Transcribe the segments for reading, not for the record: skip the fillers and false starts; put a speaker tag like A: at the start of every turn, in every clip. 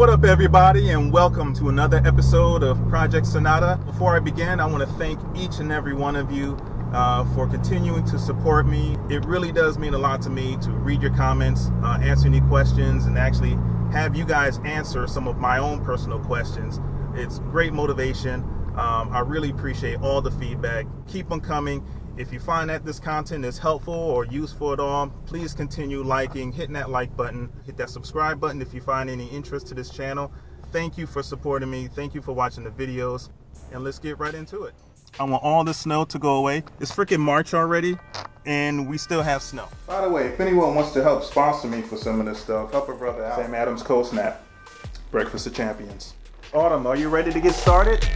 A: What up, everybody, and welcome to another episode of Project Sonata. Before I begin, I want to thank each and every one of you for continuing to support me. It really does mean a lot to me to read your comments, answer any questions, and actually have you guys answer some of my own personal questions. It's great motivation. I really appreciate all the feedback. Keep them coming. If you find that this content is helpful or useful at all, please continue liking, hitting that like button, hit that subscribe button if you find any interest to this channel. Thank you for supporting me. Thank you for watching the videos, and let's get right into it. I want all the snow to go away. It's freaking March already, and we still have snow. By the way, if anyone wants to help sponsor me for some of this stuff, help a brother out. Sam Adams Cold Snap, Breakfast of Champions. Autumn, are you ready to get started?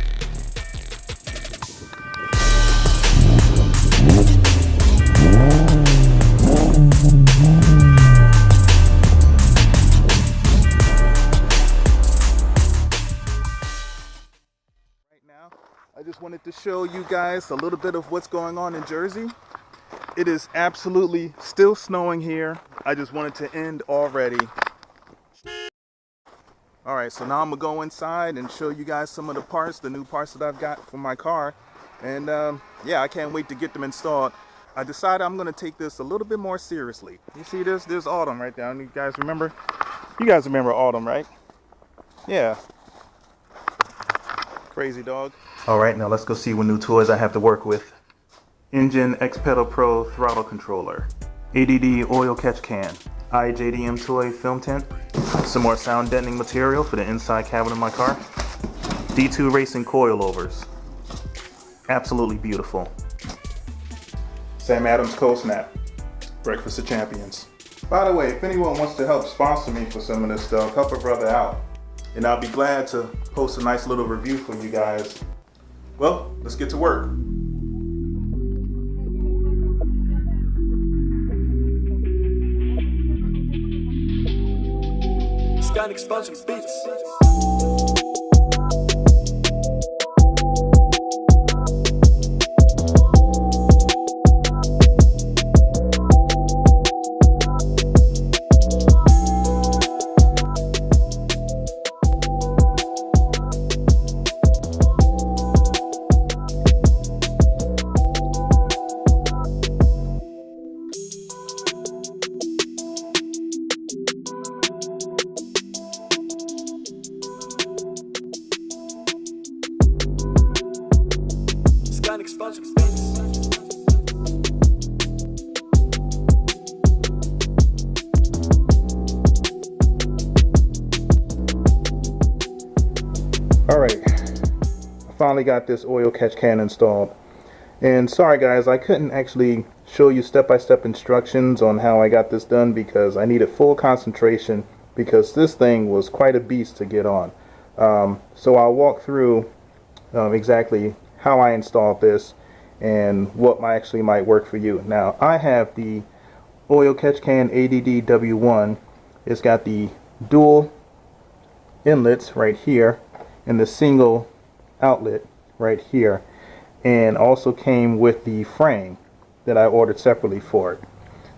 A: I just wanted to show you guys a little bit of what's going on in Jersey. It is absolutely still snowing here. I just wanted to end already. Alright, so now I'm gonna go inside and show you guys some of the parts, the new parts that I've got for my car. And yeah, I can't wait to get them installed. I decided I'm gonna take this a little bit more seriously. You see this? There's Autumn right down. You guys remember? You guys remember Autumn, right? Yeah. Crazy dog. Alright, now let's go see what new toys I have to work with. Engine X Pedal Pro throttle controller. ADD oil catch can. IJDMTOY film tint. Some more sound deadening material for the inside cabin of my car. D2 racing coilovers. Absolutely beautiful. Sam Adams Cold Snap, Breakfast of Champions. By the way, if anyone wants to help sponsor me for some of this stuff, help a brother out. And I'll be glad to post a nice little review for you guys. Well, let's get to work.
B: Skynexx sponsors beats. Skynexx sponsors beats.
A: Alright, I finally got this oil catch can installed. And sorry guys, I couldn't actually show you step-by-step instructions on how I got this done because I needed full concentration because this thing was quite a beast to get on. So I'll walk through exactly how I installed this and what actually might work for you. Now I have the oil catch can ADD W1. It's got the dual inlets right here and the single outlet right here, and also came with the frame that I ordered separately for it.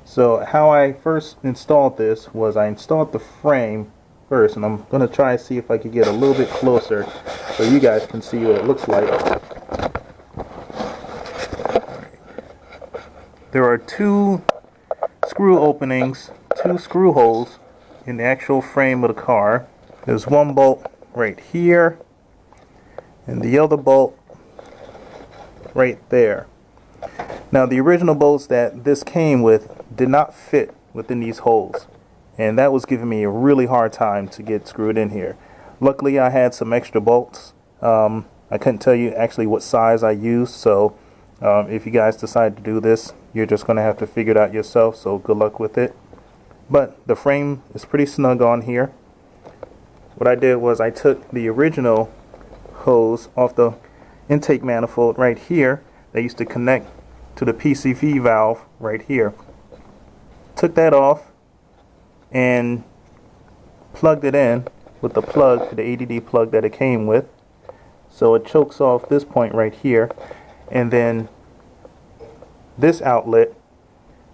A: So how I first installed this was I installed the frame first, and I'm gonna try to see if I could get a little bit closer so you guys can see what it looks like. There are two screw openings, two screw holes in the actual frame of the car. There's one bolt right here and the other bolt right there. Now the original bolts that this came with did not fit within these holes, and that was giving me a really hard time to get screwed in here. Luckily I had some extra bolts. I couldn't tell you actually what size I used, so if you guys decide to do this, you're just going to have to figure it out yourself, so good luck with it. But the frame is pretty snug on here. What I did was I took the original hose off the intake manifold right here that used to connect to the PCV valve right here. Took that off and plugged it in with the plug, the ADD plug that it came with. So it chokes off this point right here, and then this outlet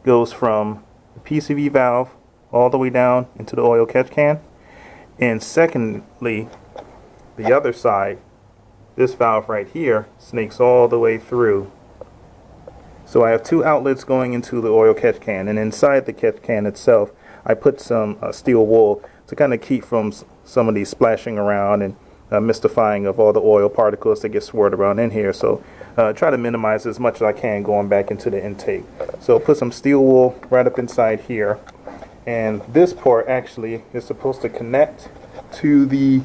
A: goes from the PCV valve all the way down into the oil catch can, And secondly, the other side, this valve right here snakes all the way through. So I have two outlets going into the oil catch can, and inside the catch can itself I put some steel wool to kind of keep from some of these splashing around and mystifying of all the oil particles that get swirled around in here. So try to minimize as much as I can going back into the intake. So put some steel wool right up inside here, and this port actually is supposed to connect to the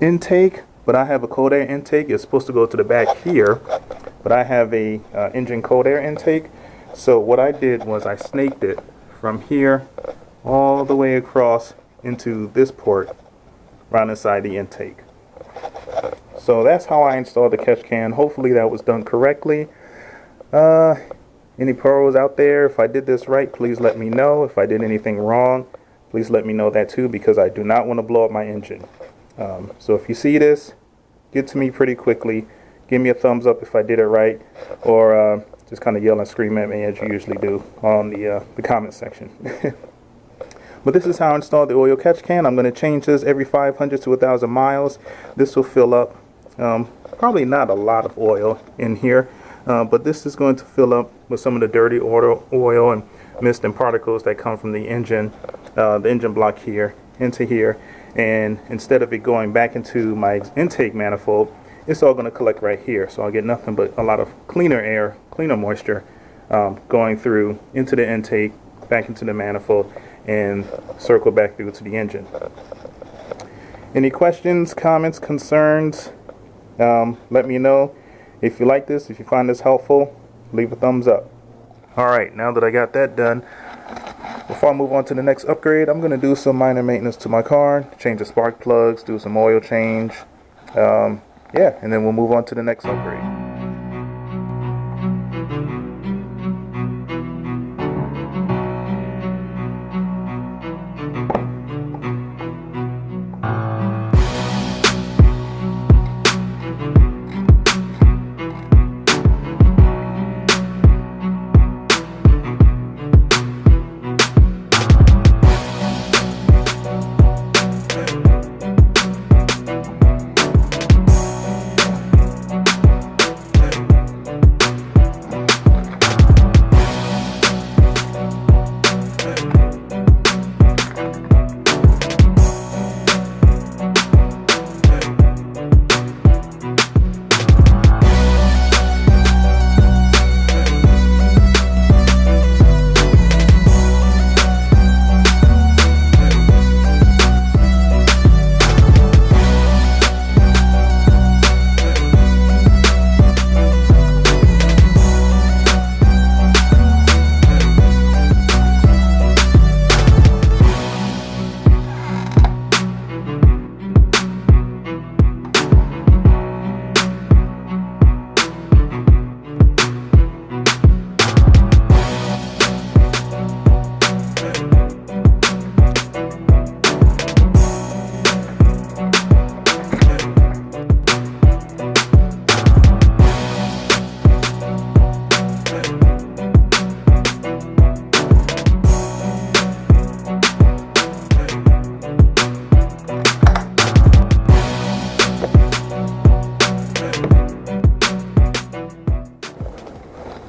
A: intake, but I have a cold air intake. It's supposed to go to the back here, but I have a engine cold air intake. So what I did was I snaked it from here all the way across into this port right inside the intake. So that's how I installed the catch can. Hopefully that was done correctly. Any pros out there, if I did this right, please let me know. If I did anything wrong, please let me know that too, because I do not want to blow up my engine. So if you see this, get to me pretty quickly. Give me a thumbs up if I did it right, or just kind of yell and scream at me as you usually do on the comment section. But this is how I installed the oil catch can. I'm going to change this every 500 to 1,000 miles. This will fill up probably not a lot of oil in here, but this is going to fill up with some of the dirty oil and mist and particles that come from the engine block here into here. And instead of it going back into my intake manifold, it's all going to collect right here. So I'll get nothing but a lot of cleaner air, cleaner moisture going through into the intake, back into the manifold, and circle back through to the engine. Any questions, comments, concerns? Let me know. If you like this, if you find this helpful, leave a thumbs up. Alright, now that I got that done, before I move on to the next upgrade, I'm going to do some minor maintenance to my car, change the spark plugs, do some oil change. Yeah, and then we'll move on to the next upgrade.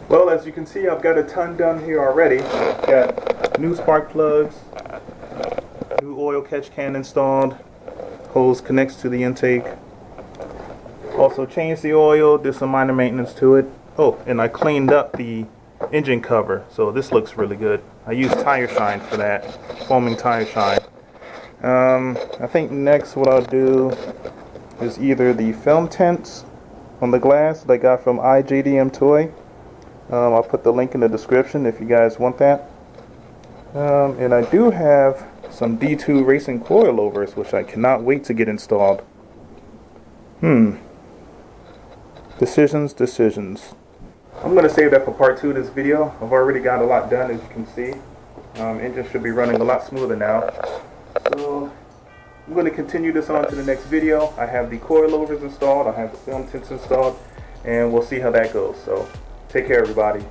A: Well, as you can see, I've got a ton done here already. Got new spark plugs, new oil catch can installed, hose connects to the intake. Also changed the oil, did some minor maintenance to it. Oh, and I cleaned up the engine cover, so this looks really good. I used tire shine for that, foaming tire shine. I think next what I'll do is either the film tints on the glass that I got from IJDMTOY. I'll put the link in the description if you guys want that. And I do have some D2 racing coilovers, which I cannot wait to get installed. Decisions. I'm going to save that for part 2 of this video. I've already got a lot done, as you can see. Engine should be running a lot smoother now. So I'm going to continue this on to the next video. I have the coilovers installed, I have the film tints installed, and we'll see how that goes. So take care, everybody.